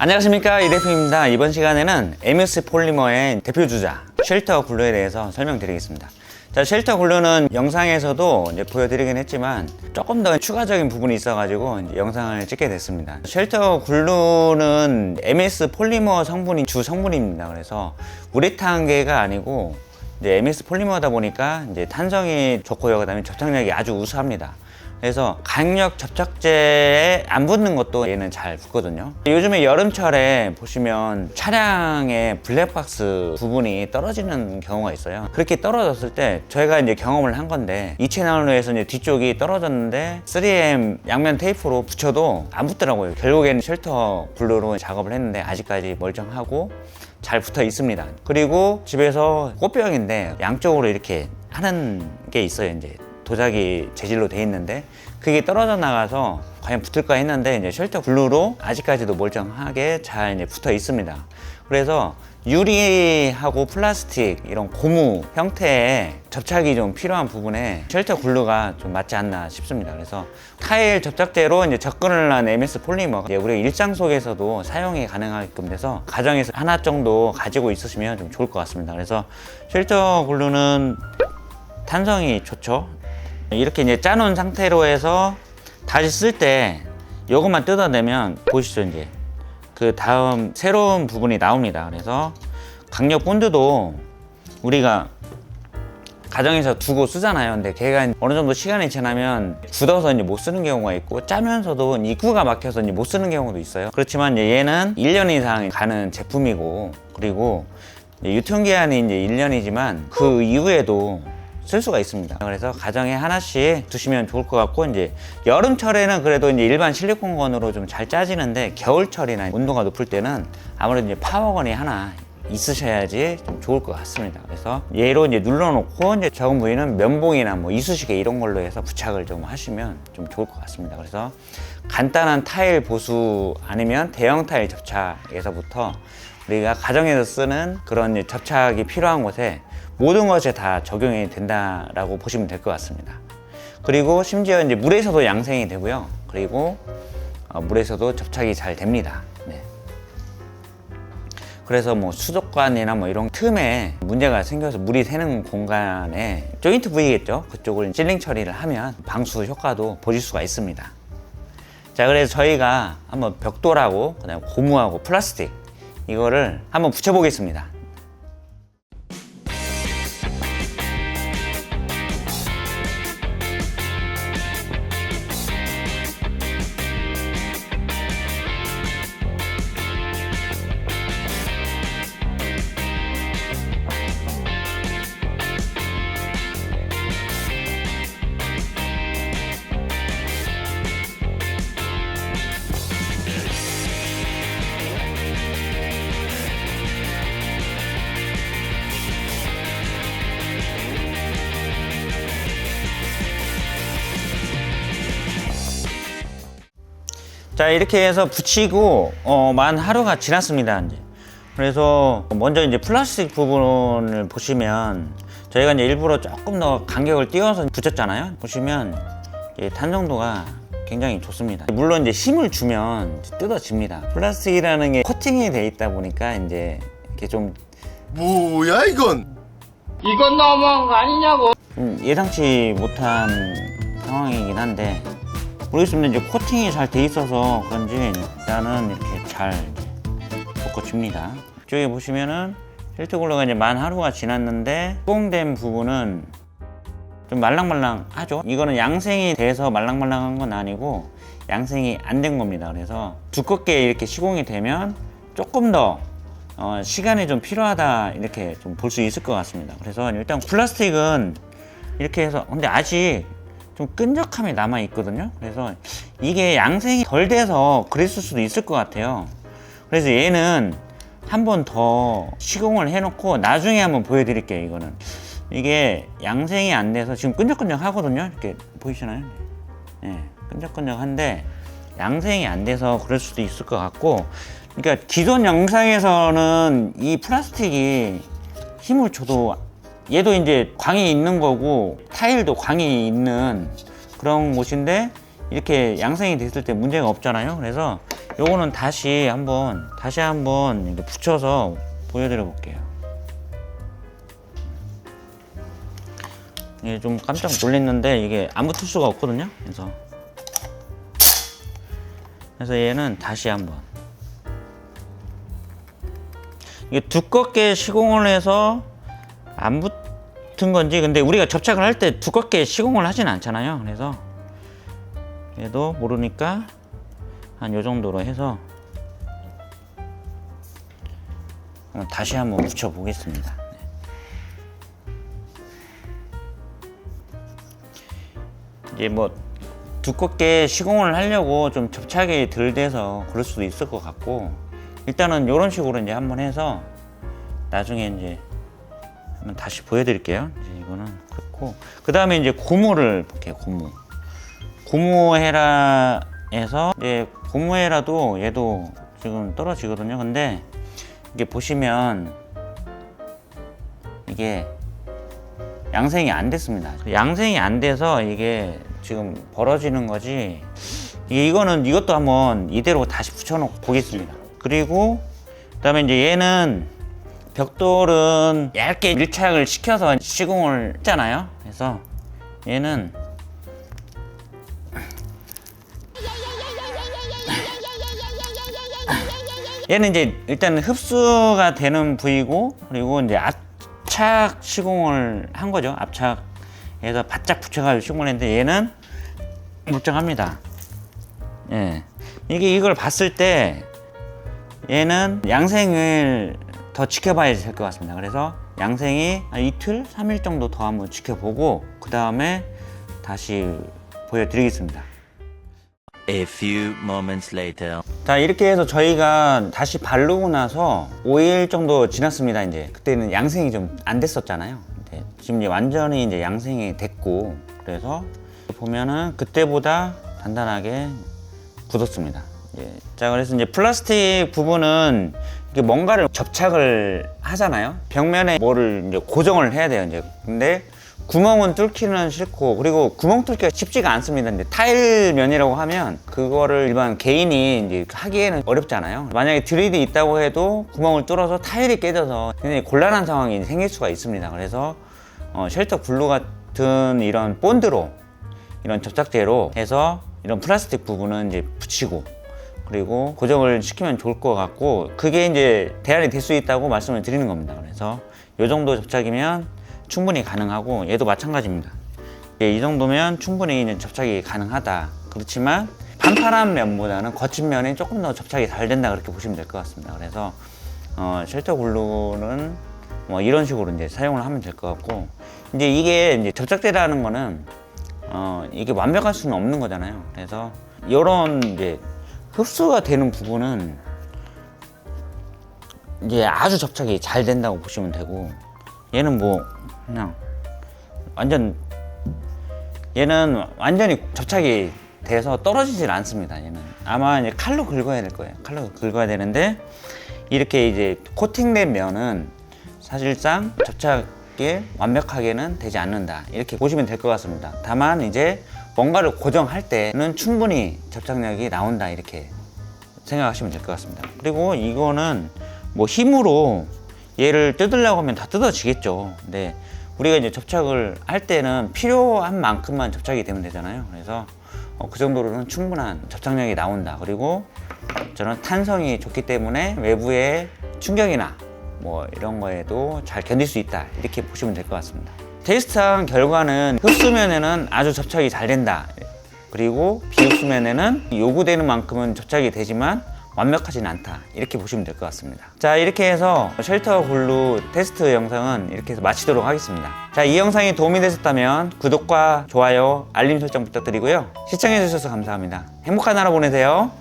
안녕하십니까, 이 대표입니다. 이번 시간에는 MS 폴리머의 대표 주자 쉘터 글루에 대해서 설명드리겠습니다. 자, 쉘터 글루는 영상에서도 이제 보여드리긴 했지만 조금 더 추가적인 부분이 있어가지고 이제 영상을 찍게 됐습니다. 쉘터 글루는 MS 폴리머 성분이 주 성분입니다. 그래서 우레탄계가 아니고 이제 MS 폴리머다 보니까 이제 탄성이 좋고요. 그다음에 접착력이 아주 우수합니다. 그래서 강력 접착제에 안 붙는 것도 얘는 잘 붙거든요. 요즘에 여름철에 보시면 차량의 블랙박스 부분이 떨어지는 경우가 있어요. 그렇게 떨어졌을 때 저희가 이제 경험을 한 건데 이 채널로 해서 이제 뒤쪽이 떨어졌는데 3M 양면 테이프로 붙여도 안 붙더라고요. 결국에는 쉘터 글루로 작업을 했는데 아직까지 멀쩡하고 잘 붙어 있습니다. 그리고 집에서 꽃병인데 양쪽으로 이렇게 하는 게 있어요. 이제 도자기 재질로 돼 있는데 그게 떨어져 나가서 과연 붙을까 했는데 이제 쉘터 글루로 아직까지도 멀쩡하게 잘 이제 붙어 있습니다. 그래서 유리하고 플라스틱 이런 고무 형태의 접착이 좀 필요한 부분에 쉘터 글루가 좀 맞지 않나 싶습니다. 그래서 타일 접착제로 이제 접근을 한 MS 폴리머, 우리가 일상 속에서도 사용이 가능하게끔 돼서 가정에서 하나 정도 가지고 있으시면 좀 좋을 것 같습니다. 그래서 쉘터 글루는 탄성이 좋죠. 이렇게 이제 짜놓은 상태로 해서 다시 쓸 때 이것만 뜯어내면 보시죠. 이제 그 다음 새로운 부분이 나옵니다. 그래서 강력 본드도 우리가 가정에서 두고 쓰잖아요. 근데 걔가 어느 정도 시간이 지나면 굳어서 이제 못 쓰는 경우가 있고 짜면서도 입구가 막혀서 이제 못 쓰는 경우도 있어요. 그렇지만 이제 얘는 1년 이상 가는 제품이고, 그리고 유통기한이 이제 1년이지만 그 이후에도 쓸 수가 있습니다. 그래서 가정에 하나씩 두시면 좋을 것 같고, 이제 여름철에는 그래도 이제 일반 실리콘건으로 좀 잘 짜지는데 겨울철이나 온도가 높을 때는 아무래도 이제 파워건이 하나 있으셔야지 좀 좋을 것 같습니다. 그래서 얘로 이제 눌러놓고 이제 적은 부위는 면봉이나 뭐 이쑤시개 이런 걸로 해서 부착을 좀 하시면 좀 좋을 것 같습니다. 그래서 간단한 타일 보수 아니면 대형 타일 접착에서부터 우리가 가정에서 쓰는 그런 접착이 필요한 곳에 모든 것에 다 적용이 된다라고 보시면 될 것 같습니다. 그리고 심지어 이제 물에서도 양생이 되고요. 그리고 물에서도 접착이 잘 됩니다. 네. 그래서 뭐 수도관이나 뭐 이런 틈에 문제가 생겨서 물이 새는 공간에 조인트 부위겠죠. 그쪽을 실링 처리를 하면 방수 효과도 보실 수가 있습니다. 자, 그래서 저희가 한번 벽돌하고 그다음에 고무하고 플라스틱 이거를 한번 붙여보겠습니다. 자, 이렇게 해서 붙이고 만 하루가 지났습니다. 이제 그래서 먼저 이제 플라스틱 부분을 보시면 저희가 이제 일부러 조금 더 간격을 띄워서 붙였잖아요. 보시면 탄성도가 굉장히 좋습니다. 물론 이제 힘을 주면 뜯어집니다. 플라스틱이라는 게 코팅이 돼 있다 보니까 이제 이렇게 좀 뭐야 이건 너무한 거 아니냐고. 예상치 못한 상황이긴 한데 모르겠습니다. 이제 코팅이 잘 돼 있어서 그런지 일단은 이렇게 잘 볶아줍니다. 이쪽에 보시면은 쉘터 글루가 이제 만 하루가 지났는데 수공된 부분은 좀 말랑말랑하죠. 이거는 양생이 돼서 말랑말랑한 건 아니고 양생이 안 된 겁니다. 그래서 두껍게 이렇게 시공이 되면 조금 더 시간이 좀 필요하다 이렇게 좀 볼 수 있을 것 같습니다. 그래서 일단 플라스틱은 이렇게 해서 근데 아직 좀 끈적함이 남아 있거든요. 그래서 이게 양생이 덜 돼서 그랬을 수도 있을 것 같아요. 그래서 얘는 한 번 더 시공을 해놓고 나중에 한번 보여드릴게요. 이거는 이게 양생이 안 돼서 지금 끈적끈적 하거든요. 이렇게 보이시나요? 네, 끈적끈적한데 양생이 안 돼서 그럴 수도 있을 것 같고, 그러니까 기존 영상에서는 이 플라스틱이 힘을 줘도 얘도 이제 광이 있는 거고 타일도 광이 있는 그런 곳인데 이렇게 양생이 됐을 때 문제가 없잖아요. 그래서 요거는 다시 한번 이렇게 붙여서 보여드려 볼게요. 이게 좀 깜짝 놀랐는데 이게 안 붙을 수가 없거든요. 그래서 얘는 다시 한번 이게 두껍게 시공을 해서 안 붙은 건지, 근데 우리가 접착을 할 때 두껍게 시공을 하진 않잖아요. 그래서 얘도 모르니까 한 요 정도로 해서 다시 한번 붙여 보겠습니다. 이제 뭐 두껍게 시공을 하려고 좀 접착이 덜 돼서 그럴 수도 있을 것 같고, 일단은 이런 식으로 이제 한번 해서 나중에 이제 한번 다시 보여드릴게요. 이제 이거는 그렇고, 그 다음에 이제 고무를 볼게요. 고무헤라에서 이제 고무헤라도 얘도 지금 떨어지거든요. 근데 이게 보시면 이게 양생이 안 됐습니다. 양생이 안 돼서 이게 지금 벌어지는 거지. 이것도 한번 이대로 다시 붙여놓고 보겠습니다. 그리고 그다음에 이제 얘는 벽돌은 얇게 밀착을 시켜서 시공을 했잖아요. 그래서 얘는 이제 일단 흡수가 되는 부위고, 그리고 이제 압착 시공을 한 거죠. 압착해서 바짝 붙여가지고 시공을 했는데 얘는 멀쩡합니다. 예. 이걸 봤을 때 얘는 양생을 더 지켜봐야 될 것 같습니다. 그래서 양생이 한 이틀, 3일 정도 더 한번 지켜보고 그 다음에 다시 보여드리겠습니다. A few moments later. 자, 이렇게 해서 저희가 다시 바르고 나서 5일 정도 지났습니다. 이제 그때는 양생이 좀 안 됐었잖아요. 근데 지금 이제 완전히 이제 양생이 됐고, 그래서 보면은 그때보다 단단하게 굳었습니다. 자, 그래서 이제 플라스틱 부분은 이게 뭔가를 접착을 하잖아요. 벽면에 뭐를 이제 고정을 해야 돼요. 이제 근데 구멍은 뚫기는 싫고, 그리고 구멍 뚫기가 쉽지가 않습니다. 이제 타일면이라고 하면 그거를 일반 개인이 이제 하기에는 어렵잖아요. 만약에 드릴이 있다고 해도 구멍을 뚫어서 타일이 깨져서 굉장히 곤란한 상황이 생길 수가 있습니다. 그래서 쉘터 글루 같은 이런 본드로, 이런 접착제로 해서 이런 플라스틱 부분은 이제 붙이고, 그리고 고정을 시키면 좋을 것 같고, 그게 이제 대안이 될 수 있다고 말씀을 드리는 겁니다. 그래서 이 정도 접착이면 충분히 가능하고, 얘도 마찬가지입니다. 이 정도면 충분히 이제 접착이 가능하다. 그렇지만 판판한 면보다는 거친 면이 조금 더 접착이 잘 된다, 그렇게 보시면 될 것 같습니다. 그래서 쉘터 글루는 뭐 이런 식으로 이제 사용을 하면 될 것 같고, 이제 이게 이제 접착제라는 거는 이게 완벽할 수는 없는 거잖아요. 그래서 이런 이제 흡수가 되는 부분은 이제 아주 접착이 잘 된다고 보시면 되고, 얘는 뭐 그냥 얘는 완전히 접착이 돼서 떨어지질 않습니다. 얘는 아마 이제 칼로 긁어야 될 거예요. 칼로 긁어야 되는데, 이렇게 이제 코팅된 면은 사실상 접착이 완벽하게는 되지 않는다, 이렇게 보시면 될 것 같습니다. 다만 이제 뭔가를 고정할 때는 충분히 접착력이 나온다, 이렇게 생각하시면 될 것 같습니다. 그리고 이거는 뭐 힘으로 얘를 뜯으려고 하면 다 뜯어지겠죠. 근데 우리가 이제 접착을 할 때는 필요한 만큼만 접착이 되면 되잖아요. 그래서 그 정도로는 충분한 접착력이 나온다. 그리고 저는 탄성이 좋기 때문에 외부의 충격이나 뭐 이런 거에도 잘 견딜 수 있다, 이렇게 보시면 될 것 같습니다. 테스트한 결과는 흡수면에는 아주 접착이 잘 된다, 그리고 비흡수면에는 요구되는 만큼은 접착이 되지만 완벽하진 않다, 이렇게 보시면 될 것 같습니다. 자, 이렇게 해서 쉘터 글루 테스트 영상은 이렇게 해서 마치도록 하겠습니다. 자, 이 영상이 도움이 되셨다면 구독과 좋아요, 알림 설정 부탁드리고요. 시청해 주셔서 감사합니다. 행복한 하루 보내세요.